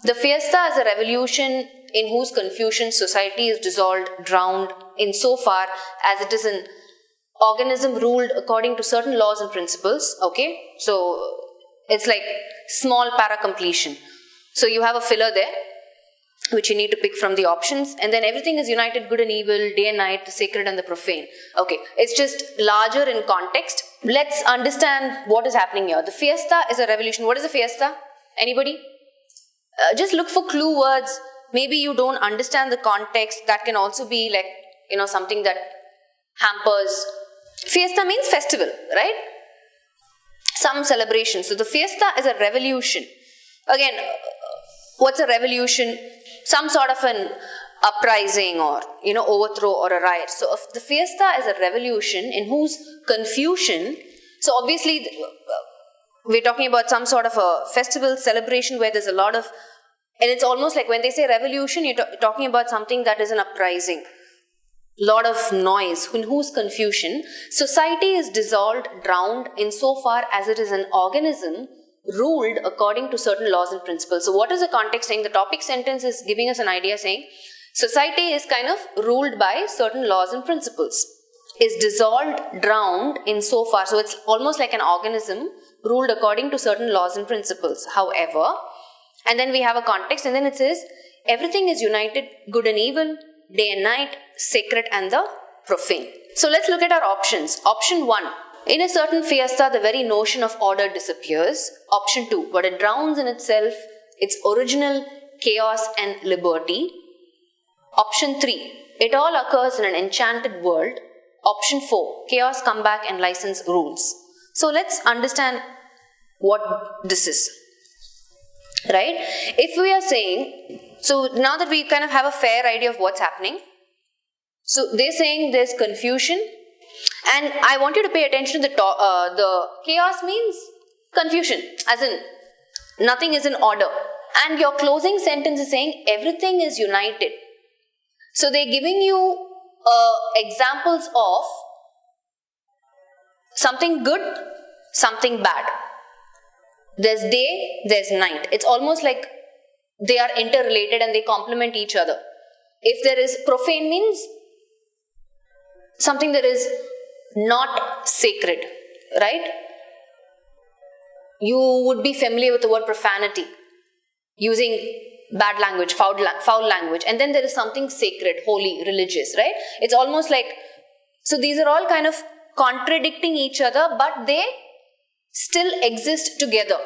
The fiesta is a revolution in whose confusion society is dissolved, drowned, insofar as it is an organism ruled according to certain laws and principles. Okay, so it's like small para completion. So you have a filler there, which you need to pick from the options, and then everything is united, good and evil, day and night, the sacred and the profane. Okay, it's just larger in context. Let's understand what is happening here. The fiesta is a revolution. What is a fiesta? Anybody? Just look for clue words. Maybe you don't understand the context. That can also be like, something that hampers. Fiesta means festival, right? Some celebration. So the fiesta is a revolution. Again, what's a revolution? Some sort of an uprising or, overthrow or a riot. So if the fiesta is a revolution in whose confusion, so obviously we're talking about some sort of a festival celebration where there's a lot of, and it's almost like when they say revolution, you're talking about something that is an uprising. Lot of noise, in whose confusion society is dissolved, drowned, insofar as it is an organism ruled according to certain laws and principles. So what is the context saying? The topic sentence is giving us an idea saying society is kind of ruled by certain laws and principles, is dissolved, drowned insofar. So it's almost like an organism ruled according to certain laws and principles. However, and then we have a context, and then it says everything is united, good and evil, day and night, sacred and the profane. So let's look at our options. Option 1. In a certain fiesta, the very notion of order disappears. Option 2. But it drowns in itself its original chaos and liberty. Option 3. It all occurs in an enchanted world. Option 4. Chaos, comeback and license rules. So let's understand what this is. Right? If we are saying, so now that we kind of have a fair idea of what's happening, so they're saying there's confusion, and I want you to pay attention to the chaos means confusion, as in nothing is in order, and your closing sentence is saying everything is united. So they're giving you examples of something good, something bad. There's day, there's night. It's almost like they are interrelated and they complement each other. If there is profane means something that is not sacred, right? You would be familiar with the word profanity, using bad language, foul language, and then there is something sacred, holy, religious, right? It's almost like, so these are all kind of contradicting each other, but they still exist together,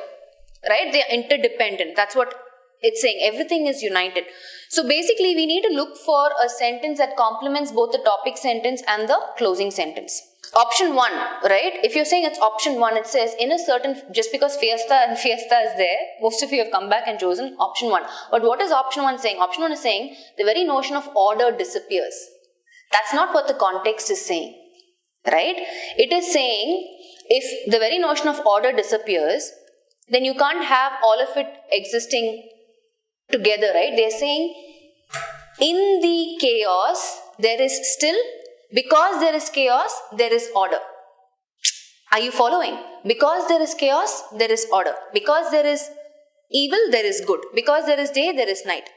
right? They are interdependent. That's what it's saying. Everything is united. So basically we need to look for a sentence that complements both the topic sentence and the closing sentence. Option 1, right? If you're saying it's option 1, it says in a certain, just because fiesta and fiesta is there, most of you have come back and chosen option 1. But what is option 1 saying? Option 1 is saying the very notion of order disappears. That's not what the context is saying, right? It is saying if the very notion of order disappears, then you can't have all of it existing together, right? They're saying in the chaos, there is still, because there is chaos, there is order. Are you following? Because there is chaos, there is order. Because there is evil, there is good. Because there is day, there is night.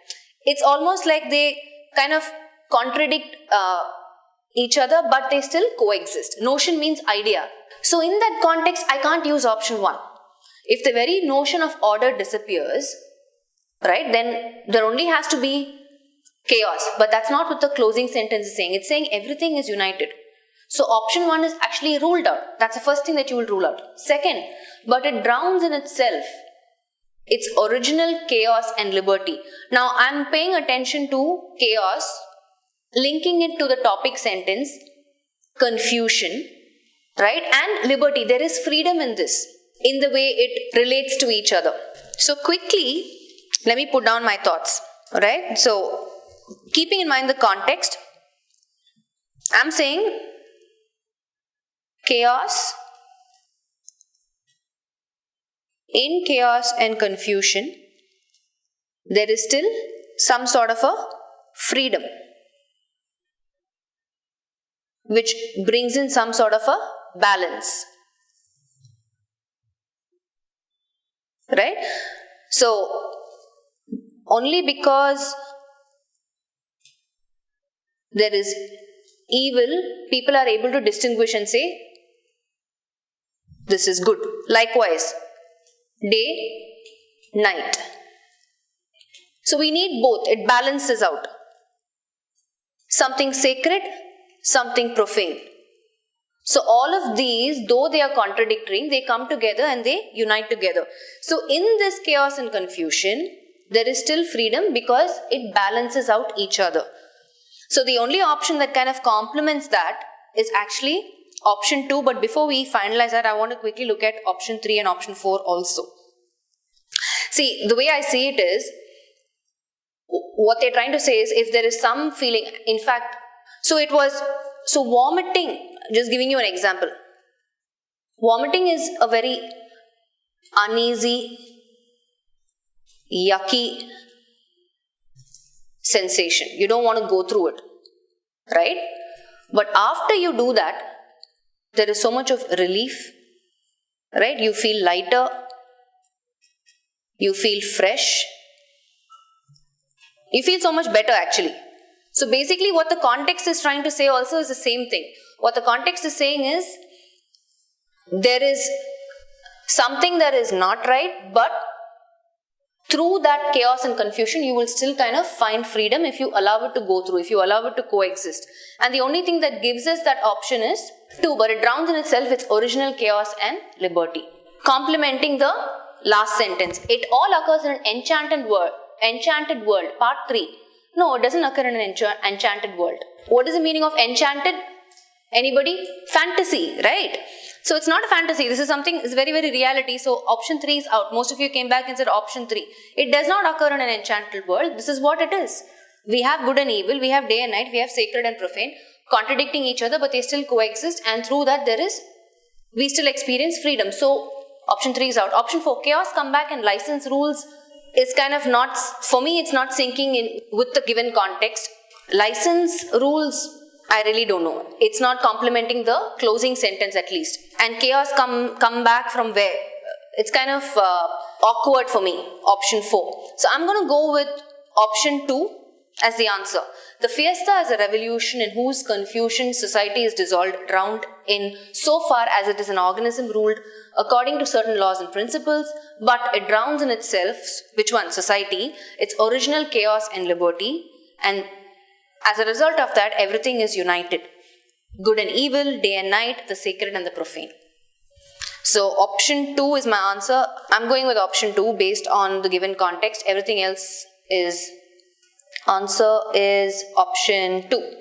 It's almost like they kind of contradict each other, but they still coexist. Notion means idea. So in that context, I can't use option 1. If the very notion of order disappears, right, then there only has to be chaos. But that's not what the closing sentence is saying. It's saying everything is united. So option 1 is actually ruled out. That's the first thing that you will rule out. Second, but it drowns in itself its original chaos and liberty. Now I'm paying attention to chaos, linking it to the topic sentence, confusion, right, and liberty. There is freedom in this, in the way it relates to each other. So quickly, let me put down my thoughts, right? So keeping in mind the context, I'm saying chaos, in chaos and confusion, there is still some sort of a freedom, which brings in some sort of a balance, right? So only because there is evil, people are able to distinguish and say, this is good. Likewise, day, night. So we need both. It balances out. Something sacred, something profane. So all of these, though they are contradictory, they come together and they unite together. So in this chaos and confusion, there is still freedom because it balances out each other. So the only option that kind of complements that is actually option 2. But before we finalize that, I want to quickly look at option 3 and option 4 also. See, the way I see it is, what they're trying to say is, if there is some feeling, in fact, so vomiting, just giving you an example. Vomiting is a very uneasy, yucky sensation. You don't want to go through it, right? But after you do that, there is so much of relief, right? You feel lighter, you feel fresh, you feel so much better actually. So basically what the context is trying to say also is the same thing. What the context is saying is, there is something that is not right, but through that chaos and confusion, you will still kind of find freedom if you allow it to go through, if you allow it to coexist. And the only thing that gives us that option is 2, but it drowns in itself its original chaos and liberty. Complementing the last sentence, it all occurs in an enchanted world, part 3. No, it doesn't occur in an enchanted world. What is the meaning of enchanted? Anybody? Fantasy, right? So it's not a fantasy. This is something, it's very, very reality. So option 3 is out. Most of you came back and said option 3. It does not occur in an enchanted world. This is what it is. We have good and evil. We have day and night. We have sacred and profane, contradicting each other, but they still coexist. And through that, we still experience freedom. So option 3 is out. Option 4, chaos, comeback and license rules is kind of not, for me, it's not syncing in with the given context. License rules, I really don't know. It's not complementing the closing sentence at least. And chaos come back from where? It's kind of awkward for me, option 4. So I'm going to go with option 2 as the answer. The fiesta is a revolution in whose confusion society is dissolved, drowned in so far as it is an organism ruled according to certain laws and principles, but it drowns in itself, which one? Society, its original chaos and liberty, and as a result of that, everything is united. Good and evil, day and night, the sacred and the profane. So option 2 is my answer. I'm going with option 2 based on the given context. Everything else is, answer is option 2.